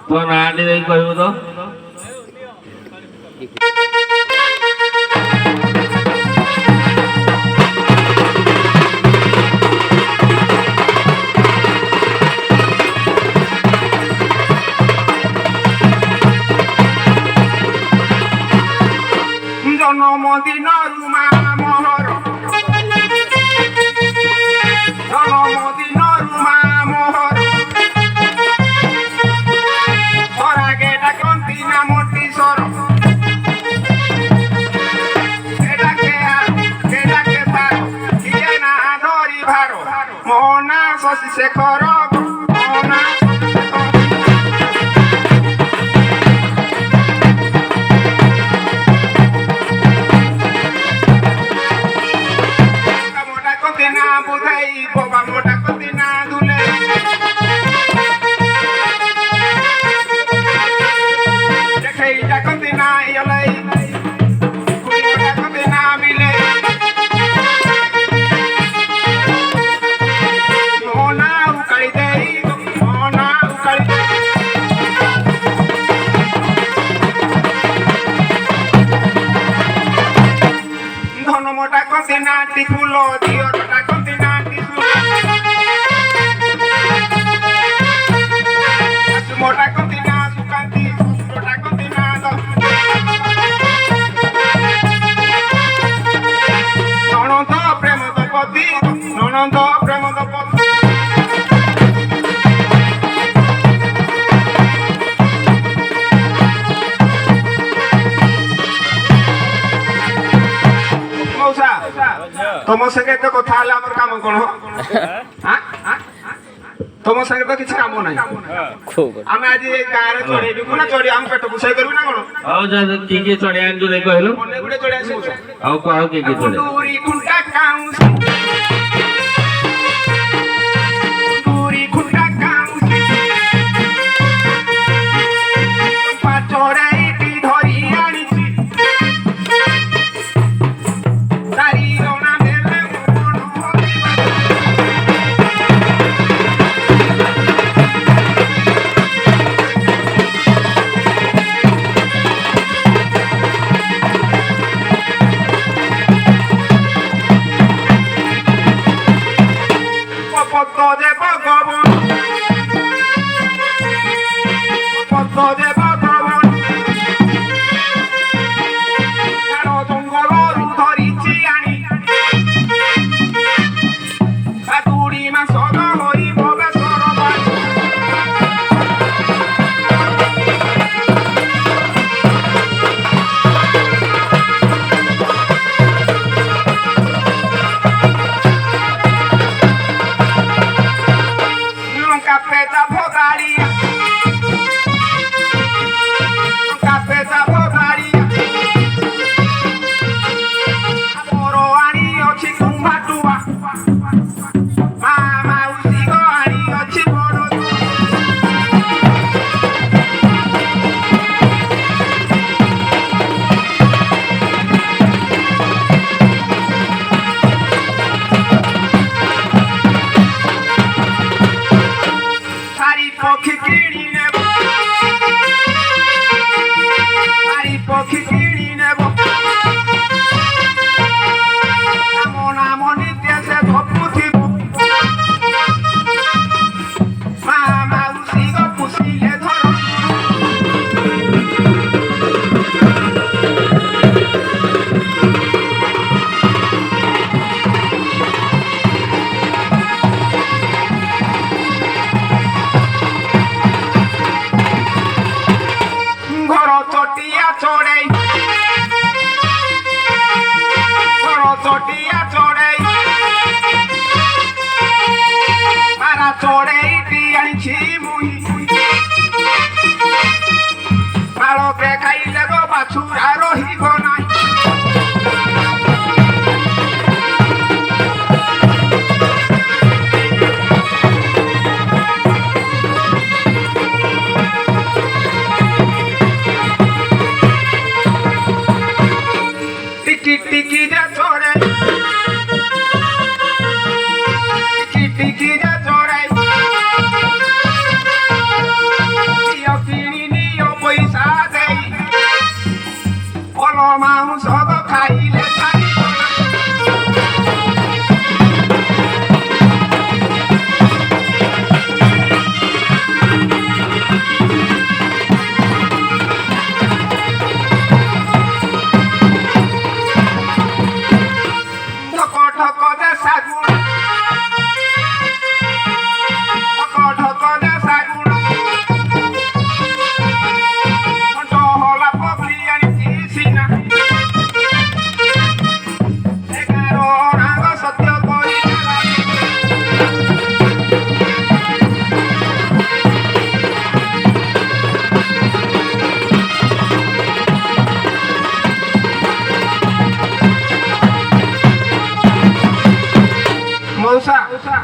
ତୋ ନାଁ ଟିକେ କହିବୁ ତ? ଜନ୍ମଦିନରୁ ମା ମୋହର ଜନ୍ମଦିନରୁ ମା ମୋହର ସରାକେ ଡାକନ୍ତି ନା ମୋଟି ସର ଏଡାକେ ତାର କିଏ ନା ଧରି ଭାର ମୋ ନା ଶଶି ଶେଖର ମୋ ନା বুধাই বাবা মোটা কতি না দুলে দেখাই ডাকতি না ইলাই কুড়ি মোটা কতি না মিলে মোনা উকালি দেই মোনা উকালি ধন মোটা কতি না টিকুল দিও মোটা কতি না সুকান্তি মোটা কতি না ননদ প্রেম দপতি ননদ প্রেম দপতি মৌসা তোম সঙ্গে তো কথা হলে আমার কাম কোন তোম সাথে তো কিছু কাম নাই আমি আজ গাঁরে চড়েইবি না চড়ি আমি পেট পুষাই করবি না কোন ଆଉ ଯା କିଏ ଚଢେଇ ଆଣିଛୁ ନେଇ କହିଲୁ? মনে গুড়ে চড়ে আসি মৌসা ଆଉ କିଏ ଚଢେଇ? দুরি খুঁটা কাউস দুরি খুঁটা কাউস পাচড়াইটি ধরি আনিছি তারি রোনা মেলে মন পদ্ম দেব ভগবান পদ্ম দেব ভগবান জঙ্গলରୁ ধরিছি আনি দুড়ি মাসর হইব বেসর লঙ্কা পেটা ভোগাড়িয়া লঙ্কা পেটা ভোগাড়িয়া আমার আনি অছি কুম্ভাটুয়া মা মাউসি গো আনি অছি বড় সারি পক্ষী কিনি নেব সারি পক্ষী কিনি নেব নাম নির্দেশে ধপুথিব মা মাউসি গো পুষিলে ধর ঘর চটিয়া চড়াই ঘর চটিয়া চড়াই তারা চড়াইটি আনিছি মুই বালকে খাইলে গো বাছুরা রহিব নাই টিকি টিকি যা চড়াই টিকি টিকি যা চড়াই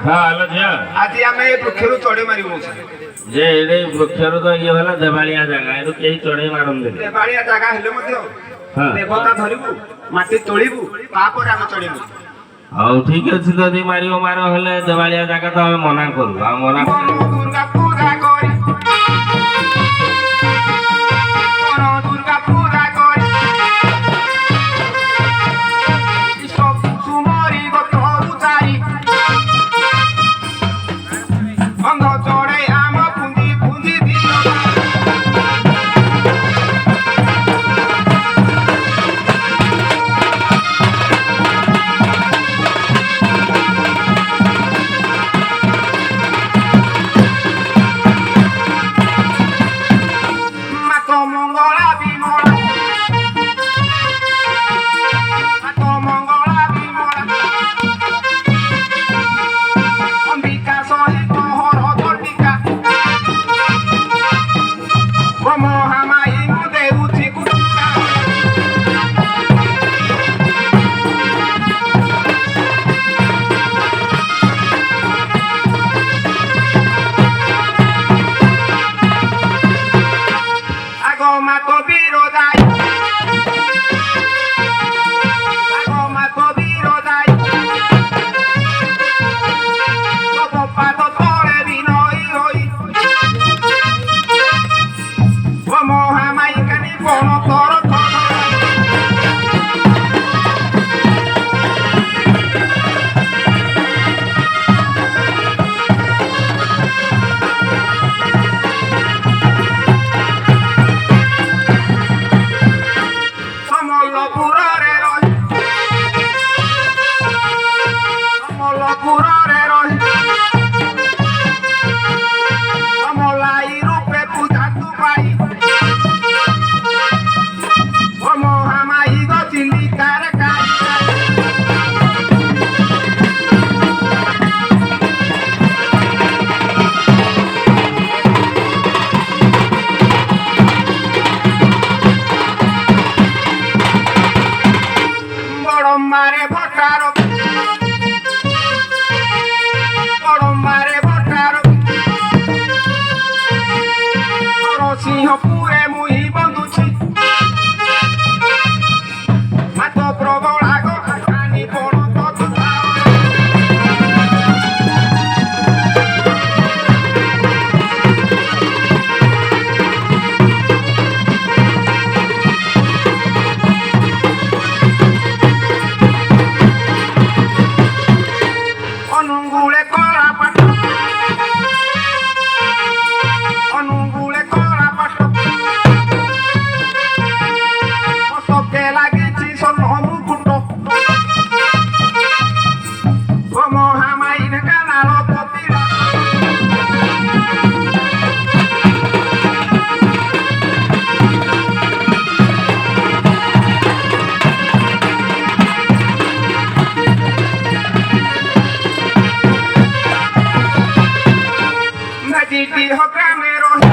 ହଁ ଆଲୋ ଝିଅ ଆଜି ଆମେ ଏ ବୃକ୍ଷରୁ ଚଢେଇ ମାରିବୁ ଯେ ଏଇଠି ବୃକ୍ଷରୁ ତ ଇଏ ହେଲା ଦେବାଳିଆ ଜାଗା ଏଠୁ କେହି ଚଢେଇ ମାରନ୍ତିନି। ଦେବାଳିଆ ଜାଗା ହେଲେ ମଧ୍ୟ ହଁ। ଦେବତା ଧରିବୁ ମାଟି ତୋଳିବୁ ତାପରେ ଆମେ ଚଢିବୁ। ହଉ ଠିକ ଅଛି ଯଦି ମାରିବ ମାର ହେଲେ ଦେବାଳିଆ ଜାଗା ତ ଆମେ ମନା କରୁ ଆଉ ମନା ଦୁର୍ଗା ପୂଜା କରି ଦୁର୍ଗା ପୂଜା କରି ସୁମରି ଗୋତ୍ର ଉଚାରି ବନ୍ଧ ଚଢେଇ ଆମ ପୁଞ୍ଜି ପୁଞ୍ଜି ଦିଅ ମାତ ମଙ୍ଗଳା ବିମଳା ମାତ ମଙ୍ଗଳା ବିମଳା ଅମ୍ବିକା ସହିତ ହର ଦଣ୍ଡିକା ମହାମାଇ ମୁଁ ଦେଉଛି କୁକୁଡ଼ା ଆଗ ମାତ ବୀର ଯାଇ ଆଗ ମାତ ବୀର ଯାଇ ତବ ପାଦ ତଳେ ବିନୟୀ ହୋଇ ଓ ମହାମାଇ କାନି ବଣ ତର ସମଲପୁରରେ ରହି ସମଲପୁରରେ ରହି ସମଲାଇ ରୂପେ ପୂଜା ତୁ ପାଇ ଓ ମହାମାଇ ଗୋ ଚିଲିକାରେ କାଇ বড়ম্বারে ভটার বড়ম্বারে ভটার সিংহপুরে মুহি বন্ধুছি মাত প্রবলা গো আনি বড় তু অনুগুলে কলা পাঠ অনুগুলে কলা পাঠ মস্তকে লাগিছি স্বর্ণ মুকুট ও মহামাই ঢেকানাল পতিরা নাজিটি হগ্রামে রহি